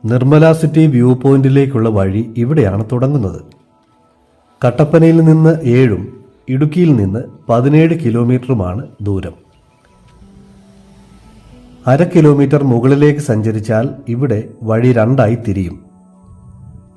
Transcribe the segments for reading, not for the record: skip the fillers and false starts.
Nirmala city view പോയിന്റിലേക്കുള്ള വഴി ഇവിടെയാണ് തുടങ്ങുന്നത്. കട്ടപ്പനയിൽ നിന്ന് 7 ഇടുക്കിയിൽ നിന്ന് 17 കിലോമീറ്ററുമാണ് ദൂരം. 1/2 കിലോമീറ്റർ മുകളിലേക്ക് സഞ്ചരിച്ചാൽ ഇവിടെ വഴി 2ആയി തിരിയും.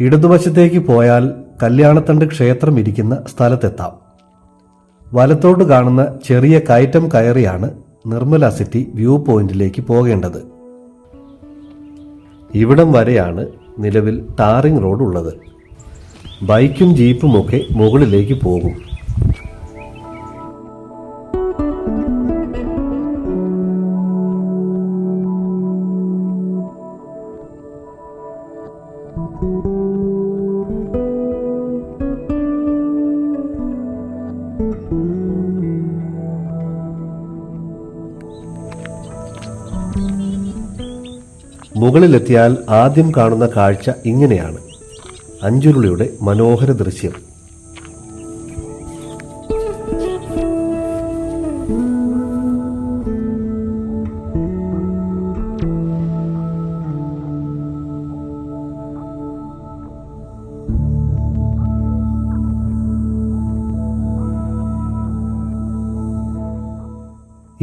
ഇടതുവശത്തേക്ക് പോയാൽ കല്യാണത്തണ്ട് ക്ഷേത്രം ഇരിക്കുന്ന സ്ഥലത്തെത്താം. വലത്തോട്ട് കാണുന്ന ചെറിയ കയറ്റം കയറിയാണ് നിർമ്മല സിറ്റി വ്യൂ പോയിന്റിലേക്ക് പോകേണ്ടത്. ഇവിടം വരെയാണ് നിലവിൽ ടാറിംഗ് റോഡ് ഉള്ളത്. ബൈക്കും ജീപ്പുമൊക്കെ മുകളിലേക്ക് പോകും. മുകളിലെത്തിയാൽ ആദ്യം കാണുന്ന കാഴ്ച ഇങ്ങനെയാണ്. അഞ്ചുരുളിയുടെ മനോഹര ദൃശ്യം.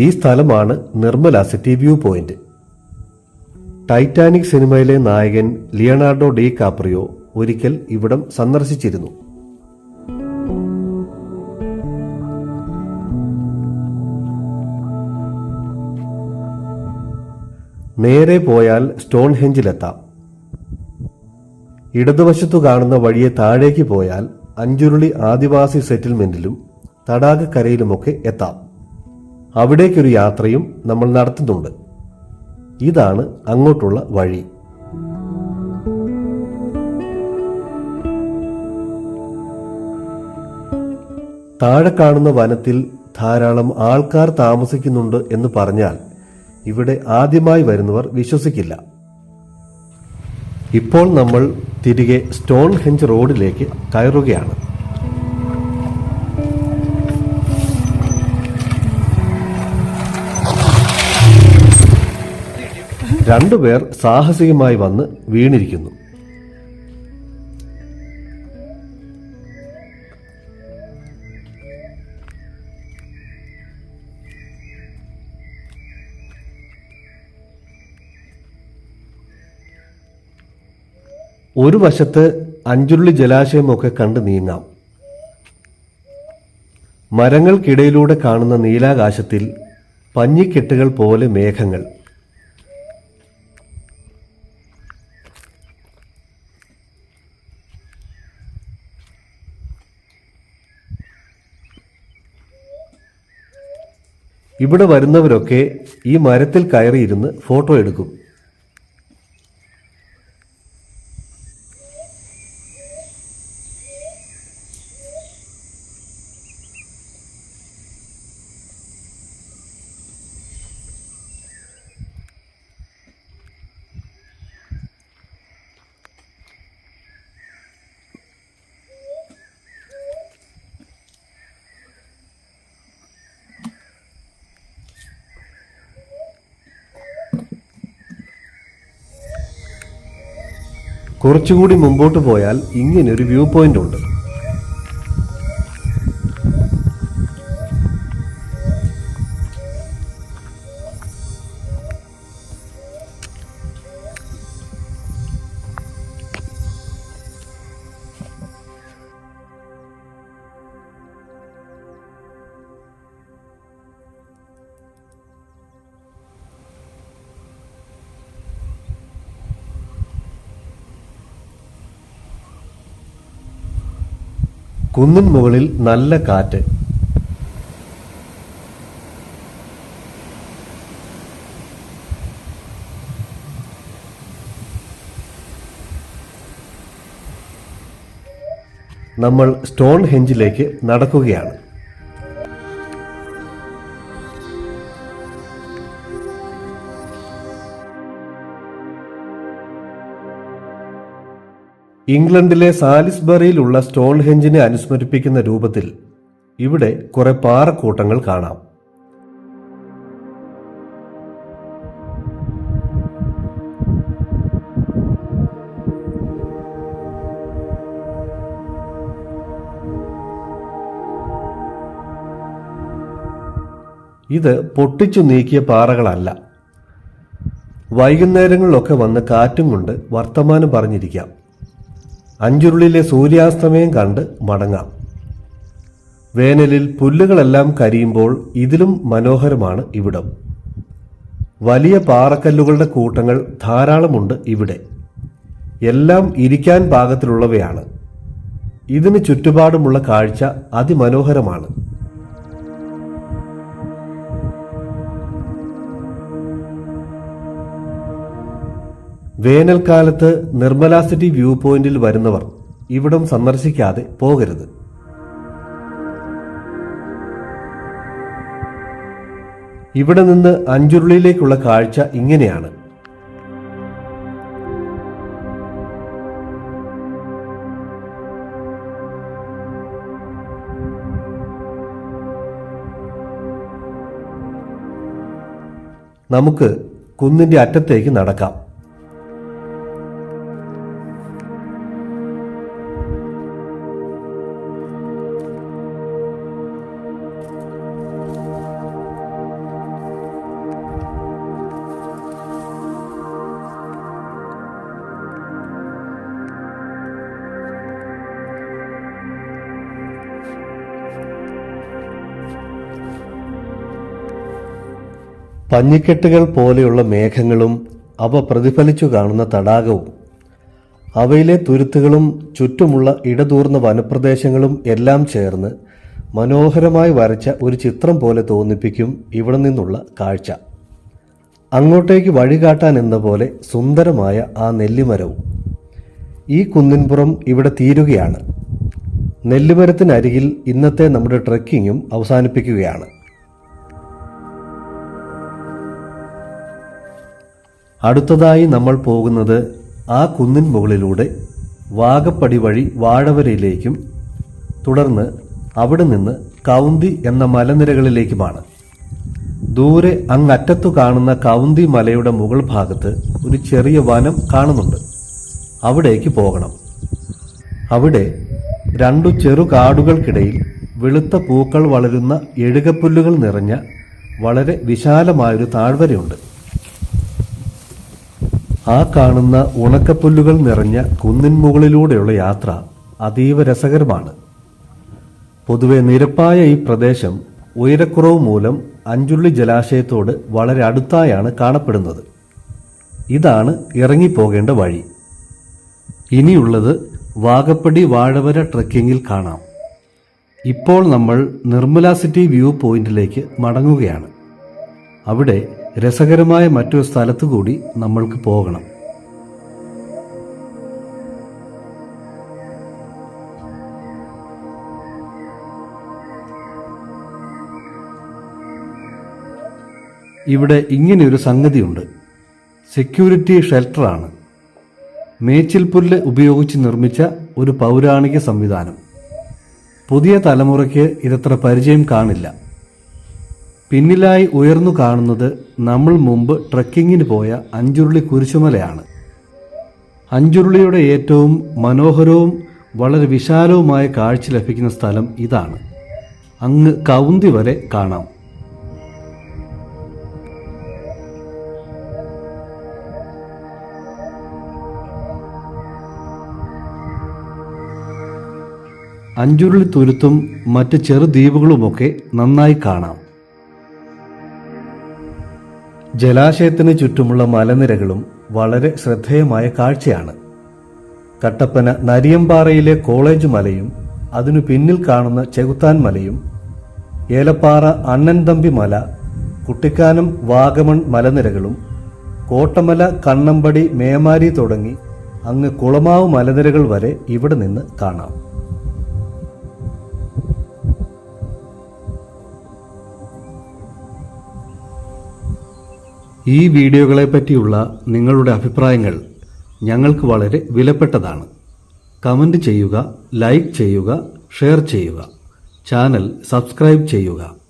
ഈ സ്ഥലമാണ് Nirmala city view point. Titanic സിനിമയിലെ നായകൻ ലിയനാർഡോ ഡി കാപ്രിയോ ഒരിക്കൽ ഇവിടം സന്ദർശിച്ചിരുന്നു. നേരെ പോയാൽ സ്റ്റോൺ ഹെഞ്ചിലെത്താം. ഇടതുവശത്തു കാണുന്ന വഴിയെ താഴേക്ക് പോയാൽ അഞ്ചുരുളി ആദിവാസി സെറ്റിൽമെന്റിലും തടാകക്കരയിലുമൊക്കെ എത്താം. അവിടേക്കൊരു യാത്രയും നമ്മൾ നടത്തുന്നുണ്ട്. ഇതാണ് അങ്ങോട്ടുള്ള വഴി. താഴെ കാണുന്ന വനത്തിൽ ധാരാളം ആൾക്കാർ താമസിക്കുന്നുണ്ട് എന്ന് പറഞ്ഞാൽ ഇവിടെ ആദ്യമായി വരുന്നവർ വിശ്വസിക്കില്ല. ഇപ്പോൾ നമ്മൾ തിരികെ സ്റ്റോൺ ഹെഞ്ച് റോഡിലേക്ക് കയറുകയാണ്. രണ്ടുപേർ സാഹസികമായി വന്ന് വീണിരിക്കുന്നു. ഒരു വശത്ത് അഞ്ചുരുളി ജലാശയമൊക്കെ കണ്ട് നീങ്ങാം. മരങ്ങൾക്കിടയിലൂടെ കാണുന്ന നീലാകാശത്തിൽ പഞ്ഞിക്കെട്ടുകൾ പോലെ മേഘങ്ങൾ. ഇവിടെ വരുന്നവരൊക്കെ ഈ മരത്തിൽ കയറിയിരുന്ന് ഫോട്ടോ എടുക്കും. കുറച്ചുകൂടി മുമ്പോട്ട് പോയാൽ ഇങ്ങനൊരു വ്യൂ പോയിന്റ് ഉണ്ട്. കുന്നിൻ മുകളിൽ നല്ല കാറ്റ്. നമ്മൾ സ്റ്റോൺ ഹെഞ്ചിലേക്ക് നടക്കുകയാണ്. ഇംഗ്ലണ്ടിലെ സാലിസ്ബറിയിലുള്ള സ്റ്റോൺ ഹെഞ്ചിനെ അനുസ്മരിപ്പിക്കുന്ന രൂപത്തിൽ ഇവിടെ കുറെ പാറക്കൂട്ടങ്ങൾ കാണാം. ഇത് പൊട്ടിച്ചു നീക്കിയ പാറകളല്ല. വൈകുന്നേരങ്ങളിലൊക്കെ വന്ന് കാറ്റും കൊണ്ട് വർത്തമാനം പറഞ്ഞിരിക്കാം. അഞ്ചുരുളിയിലെ സൂര്യാസ്തമയം കണ്ട് മടങ്ങാം. വേനലിൽ പുല്ലുകളെല്ലാം കരിയുമ്പോൾ ഇതിലും മനോഹരമാണ് ഇവിടം. വലിയ പാറക്കല്ലുകളുടെ കൂട്ടങ്ങൾ ധാരാളമുണ്ട് ഇവിടെ. എല്ലാം ഇരിക്കാൻ പാകത്തിലുള്ളവയാണ്. ഇതിന് ചുറ്റുപാടുമുള്ള കാഴ്ച അതിമനോഹരമാണ്. വേനൽക്കാലത്ത് നിർമ്മല സിറ്റി വ്യൂ പോയിന്റിൽ വരുന്നവർ ഇവിടം സന്ദർശിക്കാതെ പോകരുത്. ഇവിടെ നിന്ന് അഞ്ചുരുളിയിലേക്കുള്ള കാഴ്ച ഇങ്ങനെയാണ്. നമുക്ക് കുന്നിന്റെ അറ്റത്തേക്ക് നടക്കാം. പഞ്ഞിക്കെട്ടുകൾ പോലെയുള്ള മേഘങ്ങളും അവ പ്രതിഫലിച്ചു കാണുന്ന തടാകവും അവയിലെ തുരുത്തുകളും ചുറ്റുമുള്ള ഇടതൂർന്ന വനപ്രദേശങ്ങളും എല്ലാം ചേർന്ന് മനോഹരമായി വരച്ച ഒരു ചിത്രം പോലെ തോന്നിപ്പിക്കും ഇവിടെ നിന്നുള്ള കാഴ്ച. അങ്ങോട്ടേക്ക് വഴികാട്ടാൻ എന്ന പോലെ സുന്ദരമായ ആ നെല്ലിമരവും. ഈ കുന്നിൻപുറം ഇവിടെ തീരുകയാണ്. നെല്ലിമരത്തിനരികിൽ ഇന്നത്തെ നമ്മുടെ ട്രെക്കിങ്ങും അവസാനിപ്പിക്കുകയാണ്. അടുത്തതായി നമ്മൾ പോകുന്നത് ആ കുന്നിൻ മുകളിലൂടെ വാഗപ്പടി വഴി വാഴവരയിലേക്കും തുടർന്ന് അവിടെ നിന്ന് കൗന്തി എന്ന മലനിരകളിലേക്കുമാണ്. ദൂരെ അങ്ങറ്റത്തു കാണുന്ന കൗന്തി മലയുടെ മുകൾ ഭാഗത്ത് ഒരു ചെറിയ വനം കാണുന്നുണ്ട്. അവിടേക്ക് പോകണം. അവിടെ രണ്ടു ചെറു കാടുകൾക്കിടയിൽ വെളുത്ത പൂക്കൾ വളരുന്ന എഴുകപ്പുല്ലുകൾ നിറഞ്ഞ വളരെ വിശാലമായൊരു താഴ്വരയുണ്ട്. ആ കാണുന്ന ഉണക്കപ്പുല്ലുകൾ നിറഞ്ഞ കുന്നിൻ മുകളിലൂടെയുള്ള യാത്ര അതീവ രസകരമാണ്. പൊതുവെ നിരപ്പായ ഈ പ്രദേശം ഉയരക്കുറവ് മൂലം അഞ്ചുരുളി ജലാശയത്തോട് വളരെ അടുത്തായാണ് കാണപ്പെടുന്നത്. ഇതാണ് ഇറങ്ങിപ്പോകേണ്ട വഴി. ഇനിയുള്ളത് വാഗപ്പടി വാഴവര ട്രെക്കിങ്ങിൽ കാണാം. ഇപ്പോൾ നമ്മൾ നിർമ്മല സിറ്റി വ്യൂ പോയിന്റിലേക്ക് മടങ്ങുകയാണ്. അവിടെ രസകരമായ മറ്റൊരു സ്ഥലത്തു കൂടി നമ്മൾക്ക് പോകണം. ഇവിടെ ഇങ്ങനെയൊരു സംഗതിയുണ്ട്. സെക്യൂരിറ്റി ഷെൽട്ടറാണ്. മേച്ചിൽപുല്ല് ഉപയോഗിച്ച് നിർമ്മിച്ച ഒരു പൗരാണിക സംവിധാനം. പുതിയ തലമുറയ്ക്ക് ഇതത്ര പരിചയം കാണില്ല. പിന്നിലായി ഉയർന്നു കാണുന്നത് നമ്മൾ മുമ്പ് ട്രെക്കിങ്ങിന് പോയ അഞ്ചുരുളി കുരിശുമലയാണ്. അഞ്ചുരുളിയുടെ ഏറ്റവും മനോഹരവും വളരെ വിശാലവുമായ കാഴ്ച ലഭിക്കുന്ന സ്ഥലം ഇതാണ്. അങ്ങ് കൗന്തി വരെ കാണാം. അഞ്ചുരുളി തുരുത്തും മറ്റ് ചെറുദ്വീപുകളുമൊക്കെ നന്നായി കാണാം. ജലാശയത്തിന് ചുറ്റുമുള്ള മലനിരകളും വളരെ ശ്രദ്ധേയമായ കാഴ്ചയാണ്. കട്ടപ്പന നരിയമ്പാറയിലെ കോളേജ് മലയും അതിനു പിന്നിൽ കാണുന്ന ചെകുത്താൻ മലയും, ഏലപ്പാറ അണ്ണൻതമ്പി മല, കുട്ടിക്കാനം വാഗമൺ മലനിരകളും, കോട്ടമല കണ്ണമ്പടി മേമാരി തുടങ്ങി അങ്ങ് കുളമാവ് മലനിരകൾ വരെ ഇവിടെ നിന്ന് കാണാം. ഈ വീഡിയോകളെ പറ്റിയുള്ള നിങ്ങളുടെ അഭിപ്രായങ്ങൾ ഞങ്ങൾക്ക് വളരെ വിലപ്പെട്ടതാണ്. കമന്റ് ചെയ്യുക, ലൈക്ക് ചെയ്യുക, ഷെയർ ചെയ്യുക. ചാനൽ സബ്സ്ക്രൈബ് ചെയ്യുക.